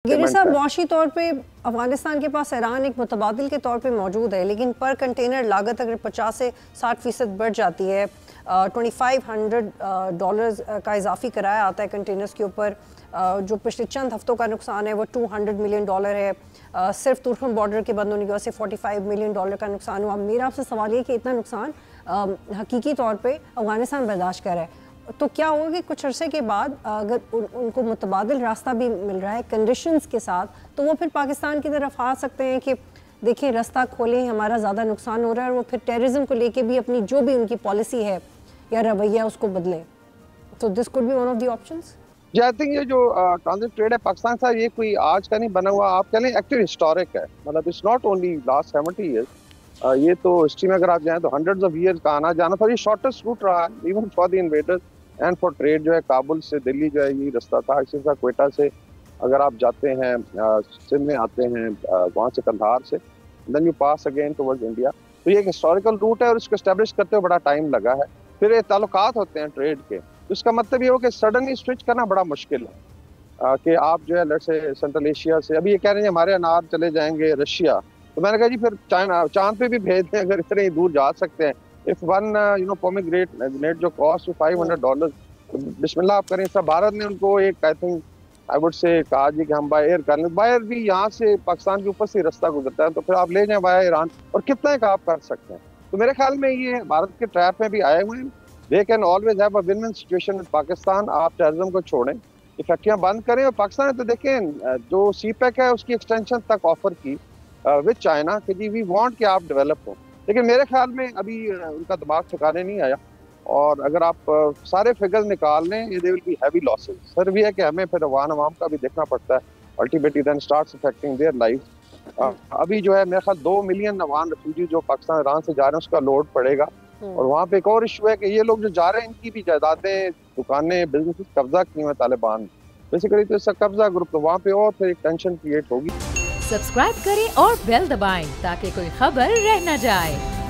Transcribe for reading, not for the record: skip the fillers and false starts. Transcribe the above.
गिरी साहब, मुआशी तौर पे अफगानिस्तान के पास ईरान एक मुतबादिल के तौर पे मौजूद है, लेकिन पर कंटेनर लागत अगर 50 से 60% बढ़ जाती है, $2500 का इजाफी किराया आता है कंटेनर्स के ऊपर, जो पिछले चंद हफ्तों का नुकसान है वो $200 मिलियन है। सिर्फ तुर्कन बॉर्डर के बंद होने की वजह से $45 मिलियन का नुकसान हुआ। मेरा आपसे सवाल ये कि इतना नुकसान हकीकी तौर पे अफगानिस्तान बर्दाश्त कर रहा है, तो क्या होगा कि कुछ अरसे के बाद अगर उनको मुतबादिल रास्ता भी मिल रहा है कंडीशंस के साथ, तो वो फिर पाकिस्तान की तरफ आ सकते हैं कि देखिए रास्ता खोलें, हमारा ज़्यादा नुकसान हो रहा है, और वो फिर टेररिज्म को लेके भी अपनी जो भी उनकी पॉलिसी है या रवैया उसको बदलें। तो this could be one of the options. जी, आई थिंक ये जो ट्रांजिट ट्रेड है पाकिस्तान से, ये कोई आज का नहीं बना हुआ, आप कह लें एक्चुअली हिस्टोरिक है। मतलब it's not only last 70 years, ये तो हिस्ट्री में अगर आप जाएं तो हंड्रेड्स ऑफ ईयर्स का आना जाना था। ये शॉर्टेस्ट रूट रहा है even for the invaders and for trade. जो है काबुल से दिल्ली जो है ये रास्ता था, इसी तरह क्वेटा से अगर आप जाते हैं सिंध में आते हैं, वहाँ से कंधार से, then you pass again towards India. तो ये एक हिस्टोरिकल रूट है और इसको एस्टेब्लिश करते हुए बड़ा टाइम लगा है। फिर ये ताल्लुकात होते हैं ट्रेड के, तो इसका मतलब ये हो कि सडनली स्विच करना बड़ा मुश्किल है कि आप जो है लेट्स से सेंट्रल एशिया से अभी ये कह रहे हैं हमारे अनार चले जाएंगे रशिया, तो मैंने कहा जी फिर चाइना चांद पे भी भेज दें अगर इतने दूर जा सकते हैं। इफ वन पोमेग्रेनेट जो कॉस्ट $500, बिस्मिल्लाह आप करें। सब भारत ने उनको एक I think I would say कहा जी कि हम बाय एयर कर लें। बाय एयर भी यहाँ से पाकिस्तान के ऊपर से रास्ता गुजरता है, तो फिर आप ले जाएं बाय ईरान, और कितना एक आप कर सकते हैं। तो मेरे ख्याल में ये भारत के ट्रैप में भी आए हुए हैं। They can always have a win win situation with Pakistan. आप टेररिज्म को छोड़ें, ये फैक्ट्रियाँ बंद करें, और पाकिस्तान ने तो देखें जो CPEC है उसकी एक्सटेंशन तक ऑफर की विद चाइना कि जी वी वांट कि आप डेवलप हो। लेकिन मेरे ख्याल में अभी उनका दिमाग ठिकाने नहीं आया, और अगर आप सारे फिगर्स निकाल लें ये they will be heavy losses. Sir भी है कि हमें फिर अवाम का भी देखना पड़ता है, ultimately then starts affecting their life. अभी जो है मेरे ख्याल 2 मिलियन अवान रेफ्यूजी जो पाकिस्तान ईरान से जा रहे हैं उसका लोड पड़ेगा। और वहाँ पे एक और इशू है कि ये लोग जो जा रहे हैं इनकी भी जायदादें, दुकानें, बिजनेस कब्जा की हुए तालिबान बेसिकली, तो इसका कब्जा ग्रुप, तो वहाँ पे और फिर एक टेंशन क्रिएट होगी। सब्सक्राइब करें और बेल दबाएं ताकि कोई खबर रह न जाए।